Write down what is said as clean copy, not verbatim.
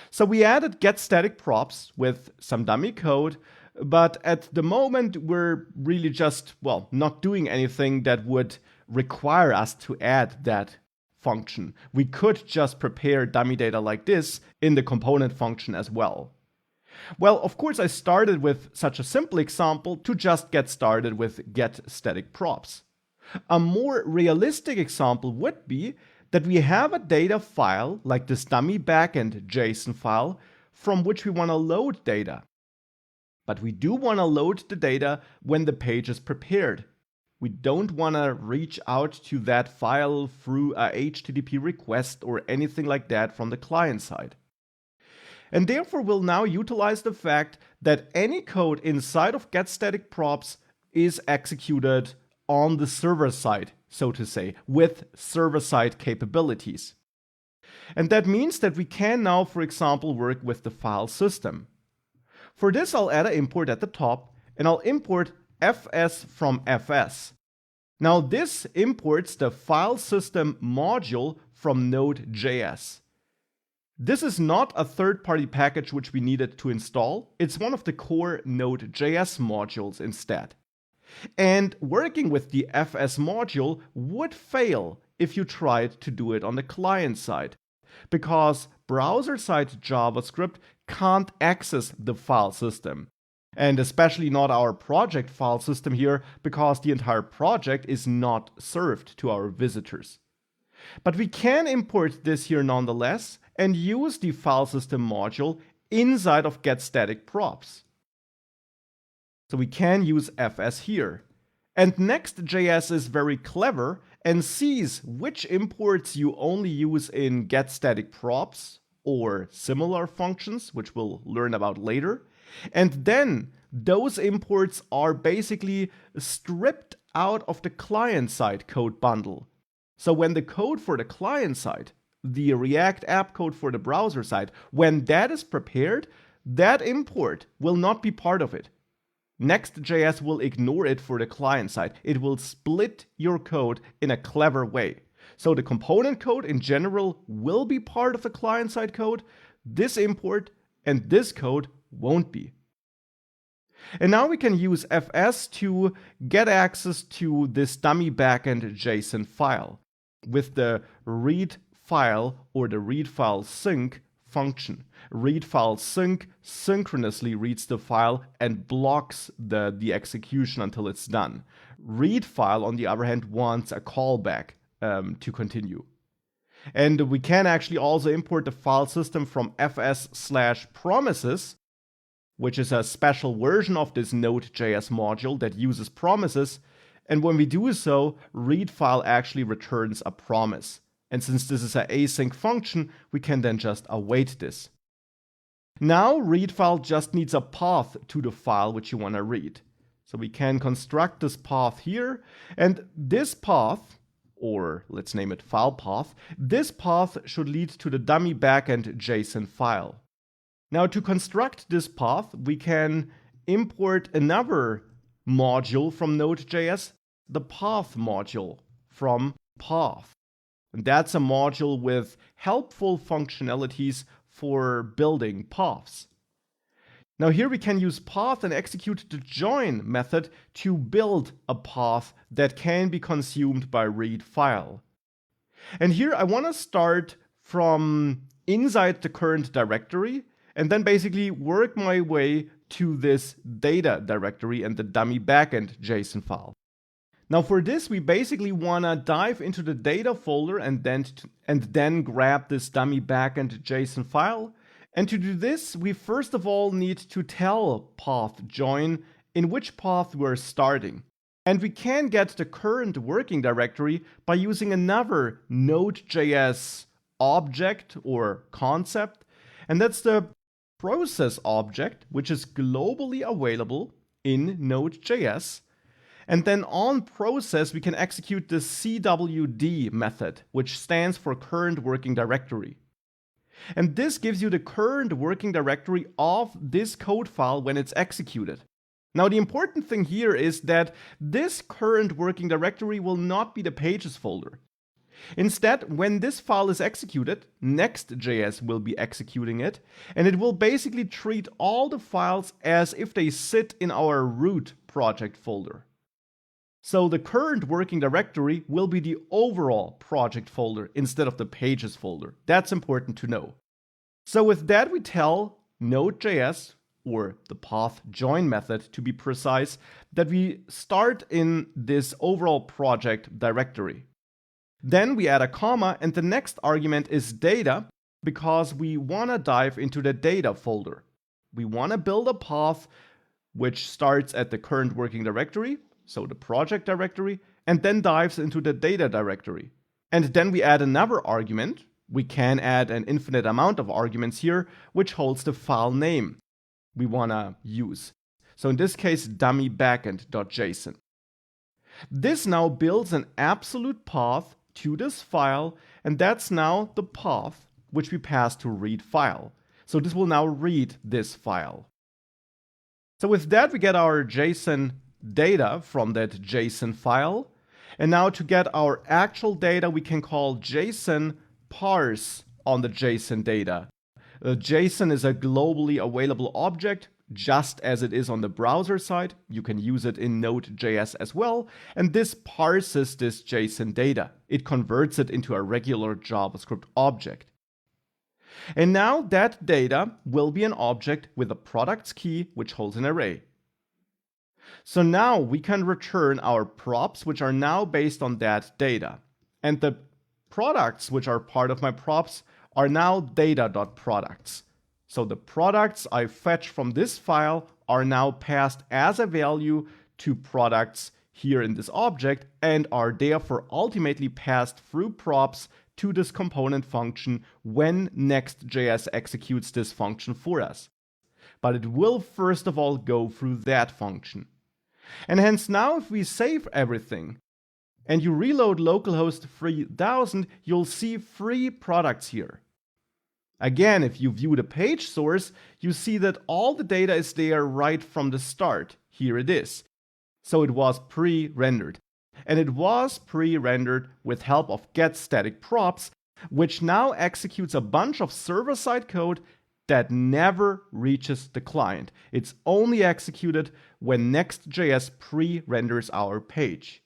So we added get static props with some dummy code, but at the moment we're really just, well, not doing anything that would require us to add that function. We could just prepare dummy data like this in the component function as well. Well, of course, I started with such a simple example to just get started with get static props. A more realistic example would be that we have a data file like this dummy backend JSON file from which we want to load data. But we do want to load the data when the page is prepared. We don't want to reach out to that file through a HTTP request or anything like that from the client side. And therefore we'll now utilize the fact that any code inside of getStaticProps is executed on the server side, so to say, with server-side capabilities. And that means that we can now, for example, work with the file system. For this, I'll add an import at the top, and I'll import fs from fs. Now this imports the file system module from Node.js. This is not a third-party package which we needed to install. It's one of the core Node.js modules instead. And working with the fs module would fail if you tried to do it on the client side, because browser-side JavaScript can't access the file system. And especially not our project file system here, because the entire project is not served to our visitors. But we can import this here nonetheless and use the file system module inside of getStaticProps. So we can use fs here. And Next.js is very clever and sees which imports you only use in getStaticProps or similar functions, which we'll learn about later. And then those imports are basically stripped out of the client-side code bundle. So when the code for the client side, the React app code for the browser side, when that is prepared, that import will not be part of it. Next.js will ignore it for the client side. It will split your code in a clever way. So the component code in general will be part of the client side code. This import and this code won't be. And now we can use fs to get access to this dummy backend JSON file with the read file or the read file sync function. Read file sync synchronously reads the file and blocks the execution until it's done. Read file, on the other hand, wants a callback to continue. And we can actually also import the file system from fs/promises, which is a special version of this Node.js module that uses promises. And when we do so, read file actually returns a promise. And since this is an async function, we can then just await this. Now, read file just needs a path to the file which you want to read. So we can construct this path here, and this path, or let's name it file path, this path should lead to the dummy backend JSON file. Now, to construct this path, we can import another module from Node.js, the path module from path. And that's a module with helpful functionalities for building paths. Now here we can use path and execute the join method to build a path that can be consumed by read file. And here I want to start from inside the current directory and then basically work my way to this data directory and the dummy backend JSON file. Now for this, we basically want to dive into the data folder and then grab this dummy backend JSON file. And to do this, we first of all need to tell path join in which path we're starting. And we can get the current working directory by using another Node.js object or concept. And that's the process object, which is globally available in Node.js. And then on process, we can execute the CWD method, which stands for current working directory. And this gives you the current working directory of this code file when it's executed. Now, the important thing here is that this current working directory will not be the pages folder. Instead, when this file is executed, Next.js will be executing it, and it will basically treat all the files as if they sit in our root project folder. So the current working directory will be the overall project folder instead of the pages folder. That's important to know. So with that, we tell Node.js, or the path join method to be precise, that we start in this overall project directory. Then we add a comma, and the next argument is data, because we want to dive into the data folder. We want to build a path which starts at the current working directory, so the project directory, and then dives into the data directory. And then we add another argument. We can add an infinite amount of arguments here, which holds the file name we want to use. So in this case, dummy backend.json. This now builds an absolute path to this file, and that's now the path which we pass to read file. So this will now read this file. So with that, we get our JSON data from that JSON file. And now to get our actual data, we can call JSON parse on the JSON data. JSON is a globally available object, just as it is on the browser side. You can use it in Node.js as well. And this parses this JSON data. It converts it into a regular JavaScript object. And now that data will be an object with a products key, which holds an array. So now we can return our props, which are now based on that data. And the products, which are part of my props, are now data.products. So the products I fetch from this file are now passed as a value to products here in this object and are therefore ultimately passed through props to this component function when Next.js executes this function for us. But it will first of all go through that function. And hence now if we save everything and you reload localhost 3000, you'll see 3 products here. Again, if you view the page source, you see that all the data is there right from the start. Here it is. So it was pre-rendered. And it was pre-rendered with help of getStaticProps, which now executes a bunch of server-side code that never reaches the client. It's only executed when Next.js pre-renders our page.